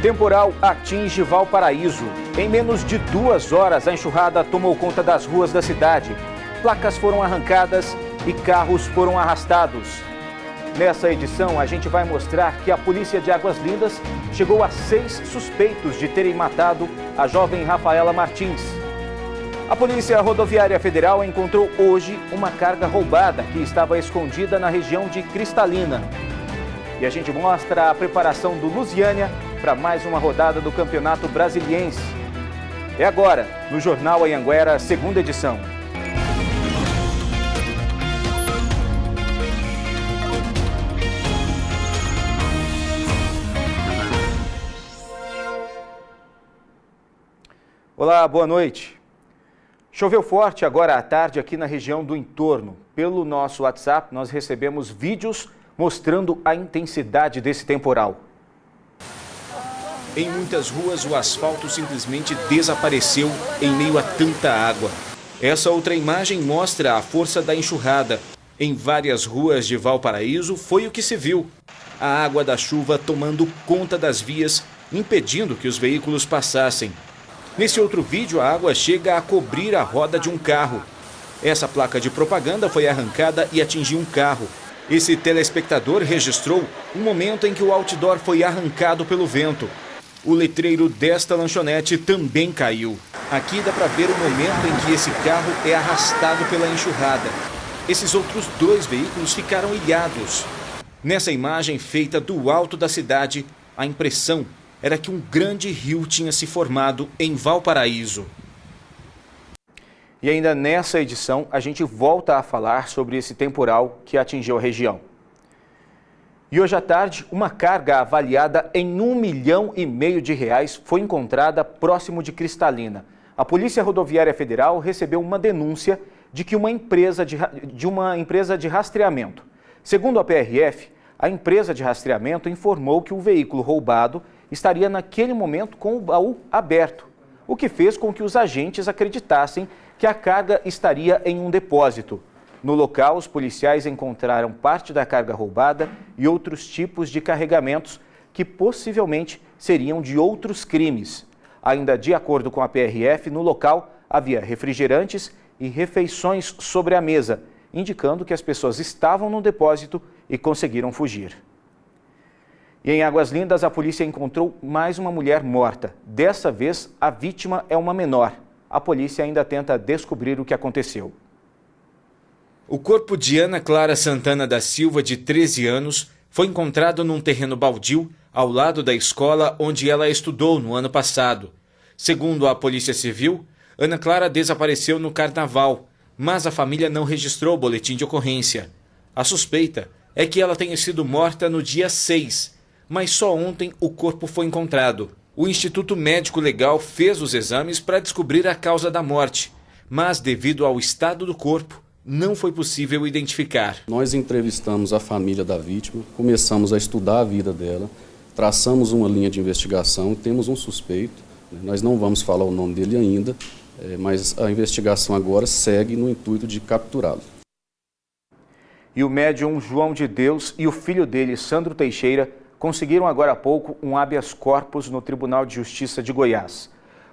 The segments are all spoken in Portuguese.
Temporal atinge Valparaíso. Em menos de 2 horas, a enxurrada tomou conta das ruas da cidade. Placas foram arrancadas e carros foram arrastados. Nessa edição, a gente vai mostrar que a polícia de Águas Lindas chegou a 6 suspeitos de terem matado a jovem Rafaela Martins. A Polícia Rodoviária Federal encontrou hoje uma carga roubada que estava escondida na região de Cristalina. E a gente mostra a preparação do Lusiânia para mais uma rodada do Campeonato Brasiliense. É agora, no Jornal Anhanguera, segunda edição. Olá, boa noite. Choveu forte agora à tarde aqui na região do entorno. Pelo nosso WhatsApp, nós recebemos vídeos mostrando a intensidade desse temporal. Em muitas ruas, o asfalto simplesmente desapareceu em meio a tanta água. Essa outra imagem mostra a força da enxurrada. Em várias ruas de Valparaíso foi o que se viu. A água da chuva tomando conta das vias, impedindo que os veículos passassem. Nesse outro vídeo, a água chega a cobrir a roda de um carro. Essa placa de propaganda foi arrancada e atingiu um carro. Esse telespectador registrou um momento em que o outdoor foi arrancado pelo vento. O letreiro desta lanchonete também caiu. Aqui dá para ver o momento em que esse carro é arrastado pela enxurrada. Esses outros 2 veículos ficaram ilhados. Nessa imagem feita do alto da cidade, a impressão era que um grande rio tinha se formado em Valparaíso. E ainda nessa edição, a gente volta a falar sobre esse temporal que atingiu a região. E hoje à tarde, uma carga avaliada em R$1,5 milhão foi encontrada próximo de Cristalina. A Polícia Rodoviária Federal recebeu uma denúncia de que uma empresa de rastreamento. Segundo a PRF, a empresa de rastreamento informou que o veículo roubado estaria naquele momento com o baú aberto, o que fez com que os agentes acreditassem que a carga estaria em um depósito. No local, os policiais encontraram parte da carga roubada e outros tipos de carregamentos que possivelmente seriam de outros crimes. Ainda de acordo com a PRF, no local havia refrigerantes e refeições sobre a mesa, indicando que as pessoas estavam no depósito e conseguiram fugir. E em Águas Lindas, a polícia encontrou mais uma mulher morta. Dessa vez, a vítima é uma menor. A polícia ainda tenta descobrir o que aconteceu. O corpo de Ana Clara Santana da Silva, de 13 anos, foi encontrado num terreno baldio ao lado da escola onde ela estudou no ano passado. Segundo a Polícia Civil, Ana Clara desapareceu no carnaval, mas a família não registrou o boletim de ocorrência. A suspeita é que ela tenha sido morta no dia 6, mas só ontem o corpo foi encontrado. O Instituto Médico Legal fez os exames para descobrir a causa da morte, mas devido ao estado do corpo, não foi possível identificar. Nós entrevistamos a família da vítima, começamos a estudar a vida dela, traçamos uma linha de investigação, temos um suspeito, nós não vamos falar o nome dele ainda, mas a investigação agora segue no intuito de capturá-lo. E o médium João de Deus e o filho dele, Sandro Teixeira, conseguiram agora há pouco um habeas corpus no Tribunal de Justiça de Goiás.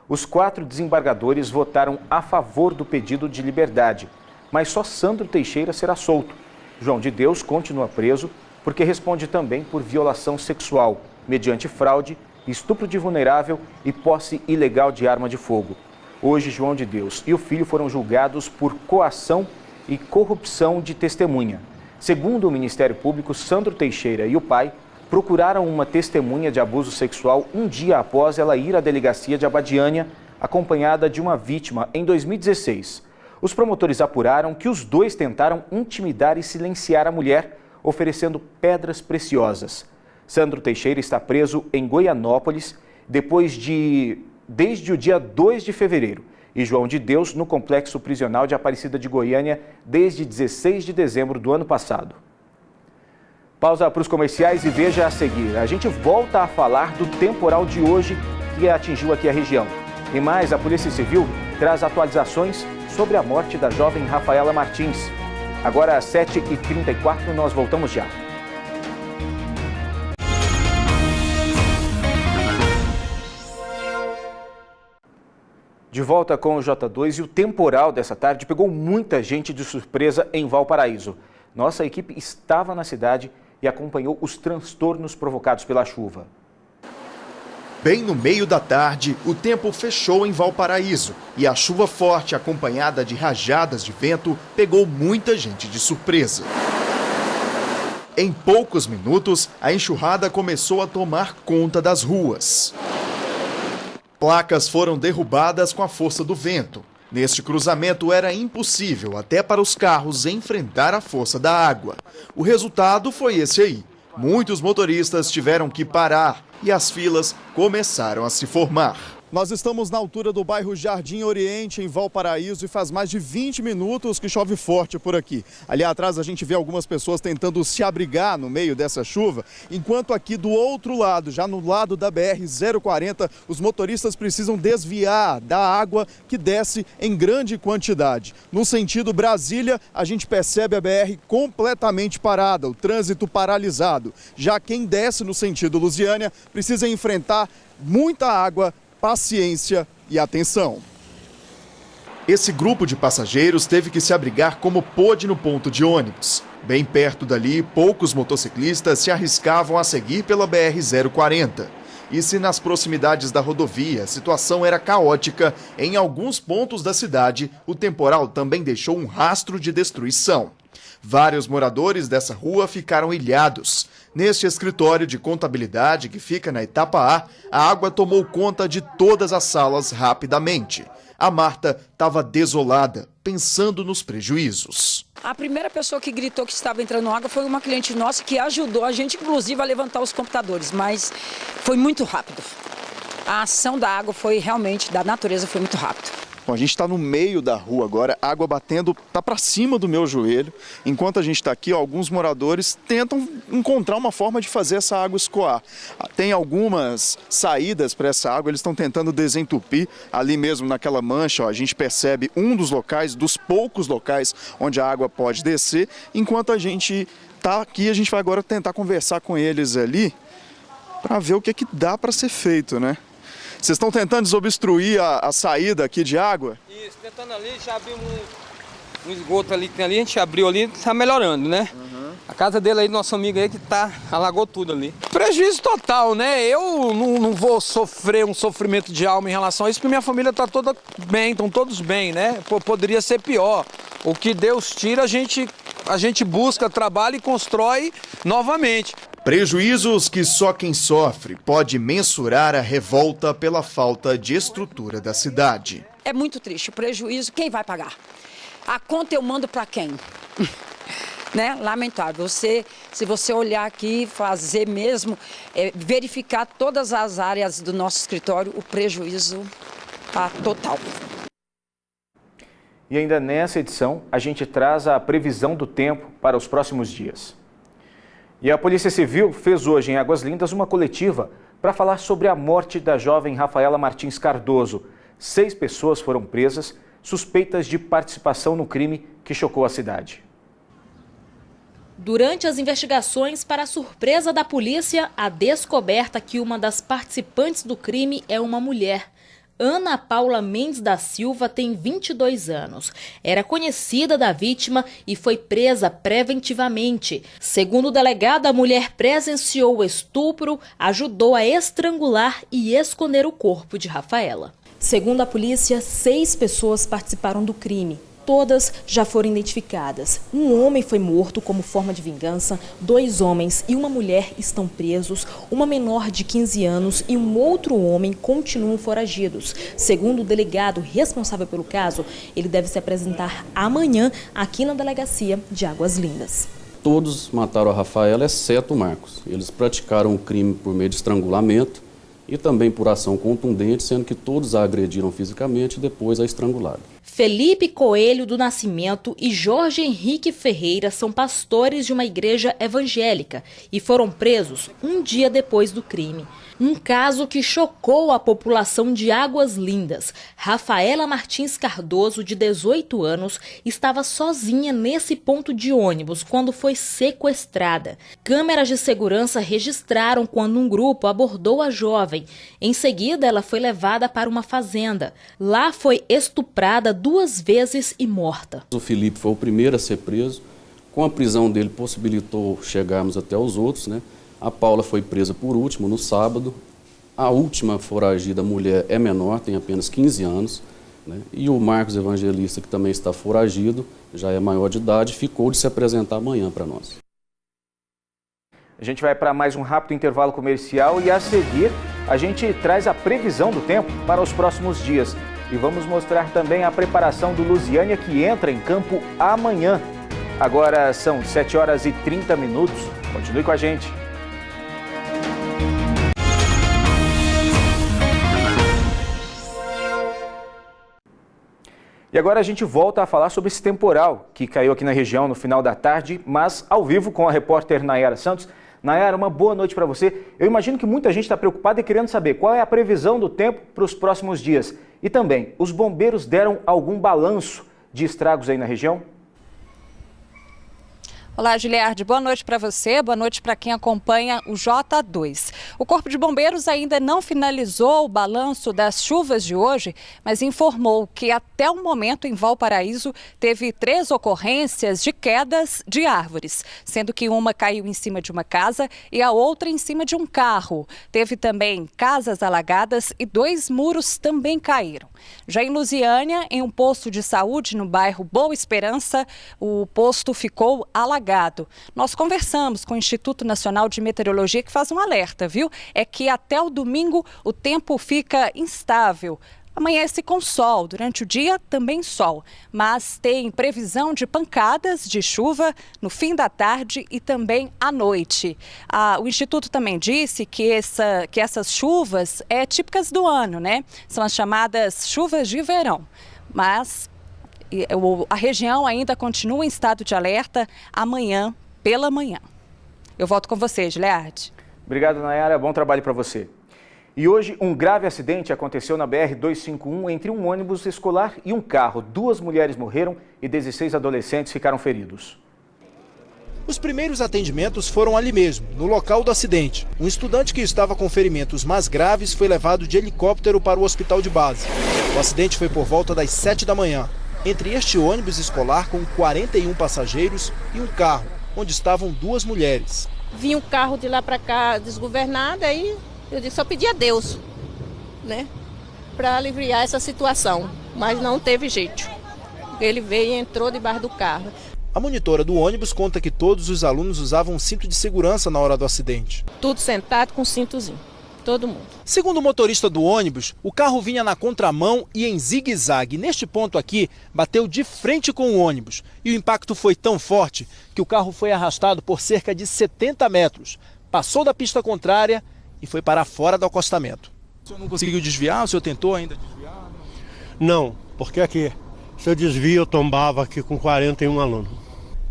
Os 4 desembargadores votaram a favor do pedido de liberdade, mas só Sandro Teixeira será solto. João de Deus continua preso porque responde também por violação sexual, mediante fraude, estupro de vulnerável e posse ilegal de arma de fogo. Hoje, João de Deus e o filho foram julgados por coação e corrupção de testemunha. Segundo o Ministério Público, Sandro Teixeira e o pai procuraram uma testemunha de abuso sexual um dia após ela ir à delegacia de Abadiânia, acompanhada de uma vítima, em 2016. Os promotores apuraram que os 2 tentaram intimidar e silenciar a mulher, oferecendo pedras preciosas. Sandro Teixeira está preso em Goianópolis desde o dia 2 de fevereiro e João de Deus no Complexo Prisional de Aparecida de Goiânia desde 16 de dezembro do ano passado. Pausa para os comerciais e veja a seguir. A gente volta a falar do temporal de hoje que atingiu aqui a região. E mais, a Polícia Civil traz atualizações sobre a morte da jovem Rafaela Martins. Agora às 7h34, nós voltamos já. De volta com o J2 e o temporal dessa tarde pegou muita gente de surpresa em Valparaíso. Nossa equipe estava na cidade e acompanhou os transtornos provocados pela chuva. Bem no meio da tarde, o tempo fechou em Valparaíso e a chuva forte, acompanhada de rajadas de vento, pegou muita gente de surpresa. Em poucos minutos, a enxurrada começou a tomar conta das ruas. Placas foram derrubadas com a força do vento. Neste cruzamento era impossível até para os carros enfrentar a força da água. O resultado foi esse aí. Muitos motoristas tiveram que parar e as filas começaram a se formar. Nós estamos na altura do bairro Jardim Oriente, em Valparaíso, e faz mais de 20 minutos que chove forte por aqui. Ali atrás a gente vê algumas pessoas tentando se abrigar no meio dessa chuva, enquanto aqui do outro lado, já no lado da BR-040, os motoristas precisam desviar da água que desce em grande quantidade. No sentido Brasília, a gente percebe a BR completamente parada, o trânsito paralisado. Já quem desce no sentido Lusiânia precisa enfrentar muita água, paciência e atenção. Esse grupo de passageiros teve que se abrigar como pôde no ponto de ônibus. Bem perto dali, poucos motociclistas se arriscavam a seguir pela BR-040. E se nas proximidades da rodovia a situação era caótica, em alguns pontos da cidade, o temporal também deixou um rastro de destruição. Vários moradores dessa rua ficaram ilhados. Neste escritório de contabilidade que fica na etapa A água tomou conta de todas as salas rapidamente. A Marta estava desolada, pensando nos prejuízos. A primeira pessoa que gritou que estava entrando água foi uma cliente nossa que ajudou a gente, inclusive, a levantar os computadores, mas foi muito rápido. A ação da água foi realmente, da natureza, foi muito rápido. Bom, a gente está no meio da rua agora, água batendo, tá para cima do meu joelho. Enquanto a gente está aqui, alguns moradores tentam encontrar uma forma de fazer essa água escoar. Tem algumas saídas para essa água, eles estão tentando desentupir. Ali mesmo naquela mancha, a gente percebe um dos locais, dos poucos locais onde a água pode descer. Enquanto a gente está aqui, a gente vai agora tentar conversar com eles ali para ver o que dá para ser feito, né? Vocês estão tentando desobstruir a saída aqui de água? Isso, tentando ali, já abriu um esgoto ali que tem ali, a gente abriu ali, tá melhorando, né? A casa dele aí, nosso amigo aí, que alagou tudo ali. Prejuízo total, né? Eu não vou sofrer um sofrimento de alma em relação a isso, porque minha família tá toda bem, estão todos bem, né? Poderia ser pior. O que Deus tira, a gente busca, trabalha e constrói novamente. Prejuízos que só quem sofre pode mensurar a revolta pela falta de estrutura da cidade. É muito triste. O prejuízo, quem vai pagar? A conta eu mando para quem? Né? Lamentável. Se você olhar aqui, fazer mesmo, verificar todas as áreas do nosso escritório, o prejuízo está total. E ainda nessa edição, a gente traz a previsão do tempo para os próximos dias. E a Polícia Civil fez hoje em Águas Lindas uma coletiva para falar sobre a morte da jovem Rafaela Martins Cardoso. 6 pessoas foram presas, suspeitas de participação no crime que chocou a cidade. Durante as investigações, para a surpresa da polícia, a descoberta que uma das participantes do crime é uma mulher. Ana Paula Mendes da Silva tem 22 anos. Era conhecida da vítima e foi presa preventivamente. Segundo o delegado, a mulher presenciou o estupro, ajudou a estrangular e esconder o corpo de Rafaela. Segundo a polícia, 6 pessoas participaram do crime. Todas já foram identificadas. Um homem foi morto como forma de vingança, 2 homens e uma mulher estão presos, uma menor de 15 anos e um outro homem continuam foragidos. Segundo o delegado responsável pelo caso, ele deve se apresentar amanhã aqui na delegacia de Águas Lindas. Todos mataram a Rafaela, exceto o Marcos. Eles praticaram o crime por meio de estrangulamento e também por ação contundente, sendo que todos a agrediram fisicamente e depois a estrangularam. Felipe Coelho do Nascimento e Jorge Henrique Ferreira são pastores de uma igreja evangélica e foram presos um dia depois do crime. Um caso que chocou a população de Águas Lindas. Rafaela Martins Cardoso, de 18 anos, estava sozinha nesse ponto de ônibus quando foi sequestrada. Câmeras de segurança registraram quando um grupo abordou a jovem. Em seguida, ela foi levada para uma fazenda. Lá foi estuprada 2 vezes e morta. O Felipe foi o primeiro a ser preso. Com a prisão dele, possibilitou chegarmos até os outros, né? A Paula foi presa por último, no sábado. A última foragida mulher é menor, tem apenas 15 anos. Né? E o Marcos Evangelista, que também está foragido, já é maior de idade, ficou de se apresentar amanhã para nós. A gente vai para mais um rápido intervalo comercial e a seguir a gente traz a previsão do tempo para os próximos dias. E vamos mostrar também a preparação do Lusiânia, que entra em campo amanhã. Agora são 7 horas e 30 minutos. Continue com a gente. E agora a gente volta a falar sobre esse temporal que caiu aqui na região no final da tarde, mas ao vivo com a repórter Nayara Santos. Nayara, uma boa noite para você. Eu imagino que muita gente está preocupada e querendo saber qual é a previsão do tempo para os próximos dias. E também, os bombeiros deram algum balanço de estragos aí na região? Olá, Giliardi. Boa noite para você, boa noite para quem acompanha o J2. O Corpo de Bombeiros ainda não finalizou o balanço das chuvas de hoje, mas informou que até o momento em Valparaíso teve 3 ocorrências de quedas de árvores, sendo que uma caiu em cima de uma casa e a outra em cima de um carro. Teve também casas alagadas e 2 muros também caíram. Já em Lusiânia, em um posto de saúde no bairro Boa Esperança, o posto ficou alagado. Nós conversamos com o Instituto Nacional de Meteorologia, que faz um alerta, viu? É que até o domingo o tempo fica instável. Amanhece com sol, durante o dia também sol, mas tem previsão de pancadas de chuva no fim da tarde e também à noite. O Instituto também disse que essas chuvas é típicas do ano, né? São as chamadas chuvas de verão, mas a região ainda continua em estado de alerta amanhã pela manhã. Eu volto com você, Giliardi. Obrigado, Nayara. Bom trabalho para você. E hoje, um grave acidente aconteceu na BR-251 entre um ônibus escolar e um carro. 2 mulheres morreram e 16 adolescentes ficaram feridos. Os primeiros atendimentos foram ali mesmo, no local do acidente. Um estudante que estava com ferimentos mais graves foi levado de helicóptero para o hospital de base. O acidente foi por volta das 7 da manhã. Entre este ônibus escolar com 41 passageiros e um carro, onde estavam 2 mulheres. Vinha um carro de lá para cá desgovernado, aí eu disse, só pedi a Deus, né, para aliviar essa situação, mas não teve jeito. Ele veio e entrou debaixo do carro. A monitora do ônibus conta que todos os alunos usavam cinto de segurança na hora do acidente. Tudo sentado com cintozinho. Todo mundo. Segundo o motorista do ônibus, o carro vinha na contramão e em zigue-zague. Neste ponto aqui, bateu de frente com o ônibus. E o impacto foi tão forte que o carro foi arrastado por cerca de 70 metros. Passou da pista contrária e foi para fora do acostamento. O senhor não conseguiu desviar? O senhor tentou ainda desviar? Não, porque aqui, se eu desvio, eu tombava aqui com 41 alunos.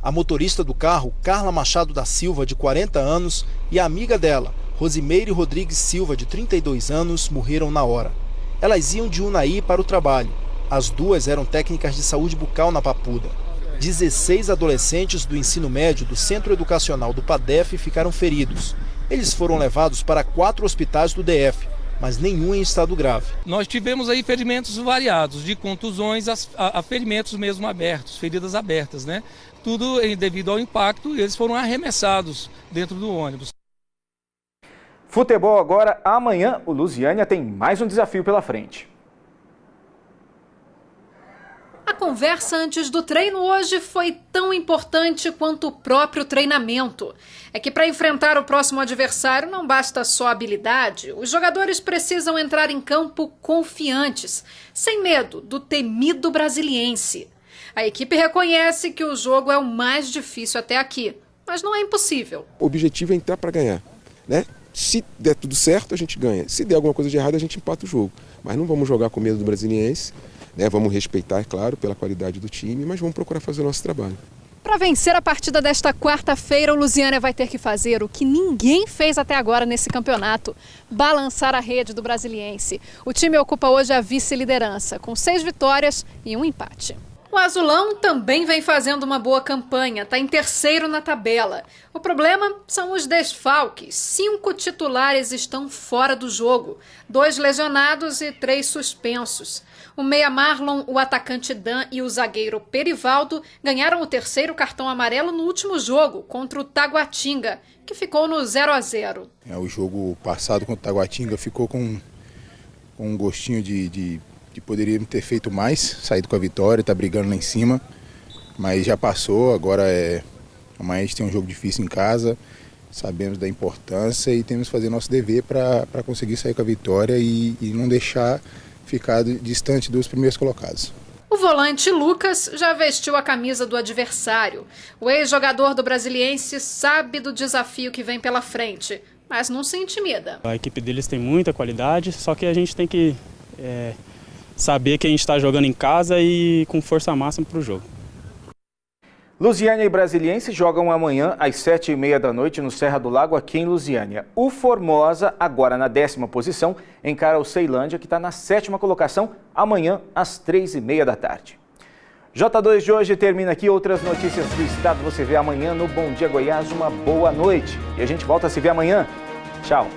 A motorista do carro, Carla Machado da Silva, de 40 anos, e a amiga dela, Rosimeire Rodrigues Silva, de 32 anos, morreram na hora. Elas iam de Unai para o trabalho. As 2 eram técnicas de saúde bucal na Papuda. 16 adolescentes do ensino médio do Centro Educacional do PADEF ficaram feridos. Eles foram levados para 4 hospitais do DF, mas nenhum em estado grave. Nós tivemos aí ferimentos variados, de contusões a ferimentos mesmo abertos, feridas abertas, né? Tudo devido ao impacto, e eles foram arremessados dentro do ônibus. Futebol agora, amanhã o Lusiânia tem mais um desafio pela frente. A conversa antes do treino hoje foi tão importante quanto o próprio treinamento. É que para enfrentar o próximo adversário não basta só habilidade, os jogadores precisam entrar em campo confiantes, sem medo do temido Brasiliense. A equipe reconhece que o jogo é o mais difícil até aqui, mas não é impossível. O objetivo é entrar para ganhar, né? Se der tudo certo, a gente ganha. Se der alguma coisa de errado, a gente empata o jogo. Mas não vamos jogar com medo do Brasiliense. né? Vamos respeitar, é claro, pela qualidade do time, mas vamos procurar fazer o nosso trabalho. Para vencer a partida desta quarta-feira, o Lusiânia vai ter que fazer o que ninguém fez até agora nesse campeonato: balançar a rede do Brasiliense. O time ocupa hoje a vice-liderança, com 6 vitórias e 1 empate. O Azulão também vem fazendo uma boa campanha, está em terceiro na tabela. O problema são os desfalques. 5 titulares estão fora do jogo, 2 lesionados e 3 suspensos. O meia Marlon, o atacante Dan e o zagueiro Perivaldo ganharam o 3º cartão amarelo no último jogo, contra o Taguatinga, que ficou no 0-0. O jogo passado contra o Taguatinga ficou com um gostinho de poderíamos ter feito mais, saído com a vitória, tá brigando lá em cima, mas já passou. Agora amanhã a gente tem um jogo difícil em casa, sabemos da importância e temos que fazer nosso dever para conseguir sair com a vitória e não deixar ficar distante dos primeiros colocados. O volante Lucas já vestiu a camisa do adversário. O ex-jogador do Brasiliense sabe do desafio que vem pela frente, mas não se intimida. A equipe deles tem muita qualidade, só que a gente tem que saber que a gente está jogando em casa e com força máxima para o jogo. Lusiânia e Brasiliense jogam amanhã às 7h30 da noite no Serra do Lago, aqui em Lusiânia. O Formosa, agora na 10ª posição, encara o Ceilândia, que está na 7ª colocação, amanhã às 3h30 da tarde. J2 de hoje termina aqui. Outras notícias do estado você vê amanhã no Bom Dia Goiás. Uma boa noite. E a gente volta a se ver amanhã. Tchau.